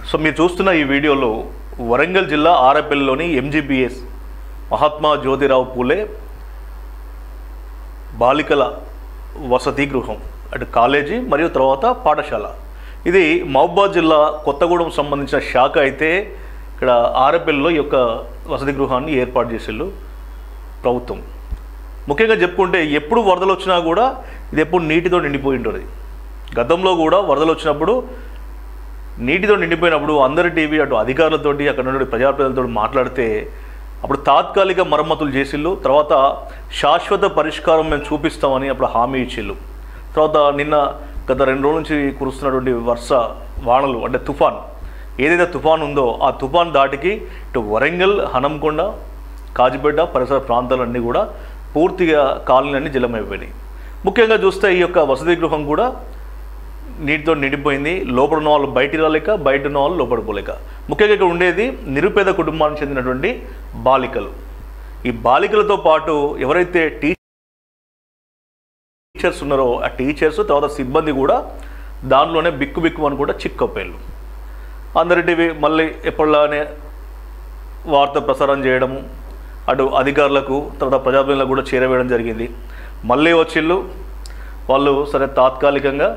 So మీరు చూస్తున్న ఈ వీడియోలో వరంగల్ జిల్లా ఆరపల్లిలోని ఎంజీబీఎస్ మహాత్మా జ్యోతిరావు పూలే బాలికల వసతి గృహం అటు కాలేజీ మరియు తర్వాత పాఠశాల. ఇది మహబూబాబాద్ జిల్లా కొత్తగూడెం సంబంధించిన శాఖ అయితే ఇక్కడ ఆరపల్లిలో ఈ యొక్క వసతి గృహాన్ని ఏర్పాటు చేసేళ్ళు ప్రభుత్వం. ముఖ్యంగా చెప్పుకుంటే ఎప్పుడు వరదలు వచ్చినా కూడా ఇది ఎప్పుడు నీటితో నిండిపోయి ఉంటుంది. గతంలో కూడా వరదలు వచ్చినప్పుడు నీటితో నిండిపోయినప్పుడు అందరి టీవీ అటు అధికారులతోటి అక్కడ నుండి ప్రజాప్రతినిధులతో మాట్లాడితే అప్పుడు తాత్కాలిక మరమ్మతులు చేసిళ్ళు, తర్వాత శాశ్వత పరిష్కారం మేము చూపిస్తామని అప్పుడు హామీ ఇచ్చిళ్ళు. తర్వాత నిన్న గత 2 రోజుల నుంచి కురుస్తున్నటువంటి వర్ష వానలు అంటే తుఫాన్, ఏదైతే తుఫాన్ ఉందో ఆ తుఫాన్ దాటికి ఇటు వరంగల్, హనంకొండ, కాజిపేట పరిసర ప్రాంతాలన్నీ కూడా పూర్తిగా కాలనీలన్నీ జలమైపోయినాయి. ముఖ్యంగా చూస్తే ఈ యొక్క వసతి గృహం కూడా నీటితో నిండిపోయింది. లోపల ఉన్న వాళ్ళు బయటికి రాలేక, బయట ఉన్న వాళ్ళు లోపలికి పోలేక. ముఖ్యంగా ఇక్కడ ఉండేది నిరుపేద కుటుంబానికి చెందినటువంటి బాలికలు. ఈ బాలికలతో పాటు ఎవరైతే టీచర్స్ ఉన్నారో ఆ టీచర్స్ తర్వాత సిబ్బంది కూడా దానిలోనే బిక్కు అని కూడా చిక్కప్పేళ్ళు. అందరిటివి మళ్ళీ ఎప్పటిలానే వార్త ప్రసారం చేయడము, అటు అధికారులకు తర్వాత ప్రజాప్రతినిధులకు కూడా చేరవేయడం జరిగింది. మళ్ళీ వచ్చిళ్ళు వాళ్ళు సరే తాత్కాలికంగా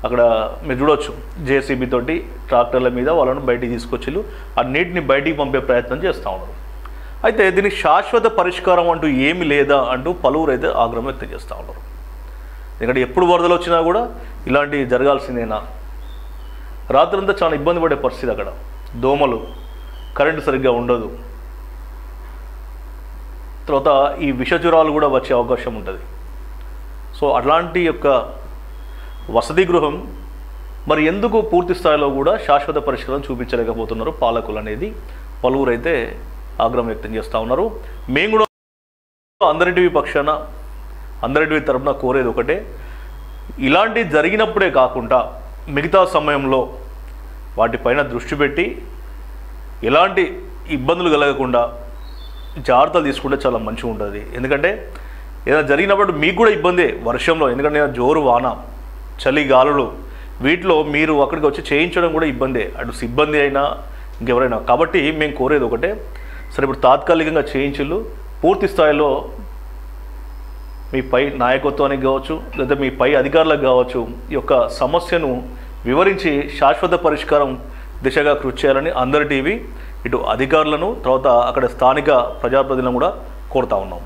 అక్కడ మీరు చూడవచ్చు జేసీబీ తోటి ట్రాక్టర్ల మీద వాళ్ళను బయటికి తీసుకొచ్చిళ్ళు ఆ నీటిని బయటికి పంపే ప్రయత్నం చేస్తూ ఉన్నారు. అయితే దీనికి శాశ్వత పరిష్కారం అంటూ ఏమి లేదా అంటూ పలువురు అయితే ఆగ్రహం వ్యక్తం చేస్తూ ఉన్నారు. ఎందుకంటే ఎప్పుడు వరదలు వచ్చినా కూడా ఇలాంటివి జరగాల్సిందేనా? రాత్రంతా చాలా ఇబ్బంది పడే పరిస్థితి. అక్కడ దోమలు, కరెంటు సరిగ్గా ఉండదు, తర్వాత ఈ విషజ్వరాలు కూడా వచ్చే అవకాశం ఉంటుంది. సో అట్లాంటి యొక్క వసతి గృహం మరి ఎందుకు పూర్తి స్థాయిలో కూడా శాశ్వత పరిష్కారం చూపించలేకపోతున్నారు పాలకులు అనేది పలువురు అయితే ఆగ్రహం వ్యక్తం చేస్తూ ఉన్నారు. మేము కూడా అందరిటివి పక్షాన అందరిటివి తరపున కోరేది ఒకటే, ఇలాంటి జరిగినప్పుడే కాకుండా మిగతా సమయంలో వాటిపైన దృష్టి పెట్టి ఎలాంటి ఇబ్బందులు కలగకుండా జాగ్రత్తలు తీసుకుంటే చాలా మంచిగా ఉంటుంది. ఎందుకంటే ఏదైనా జరిగినప్పుడు మీకు కూడా ఇబ్బందే వర్షంలో, ఎందుకంటే జోరు వాన, చలి గాలులు, వీటిలో మీరు అక్కడికి వచ్చి చేయించడం కూడా ఇబ్బందే, అటు సిబ్బంది అయినా ఇంకెవరైనా. కాబట్టి మేము కోరేది ఒకటే, సరే ఇప్పుడు తాత్కాలికంగా చేయించిళ్ళు పూర్తి స్థాయిలో మీ పై నాయకత్వానికి కావచ్చు లేదా మీ పై అధికారులకు కావచ్చు ఈ యొక్క సమస్యను వివరించి శాశ్వత పరిష్కారం దిశగా కృషి చేయాలని అందరి టీవీ ఇటు అధికారులను తర్వాత అక్కడ స్థానిక ప్రజాప్రతినిధులను కూడా కోరుతా ఉన్నాం.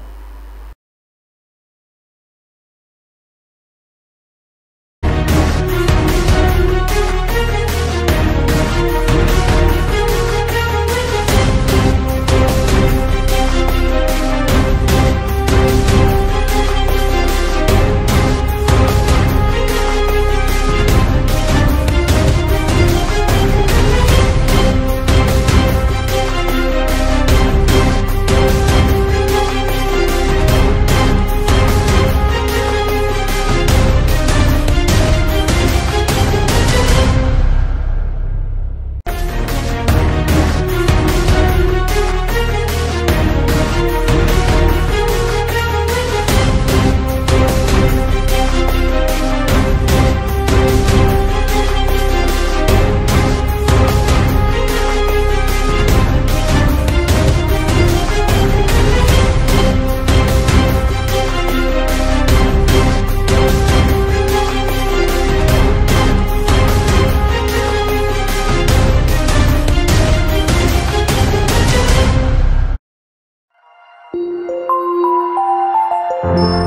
you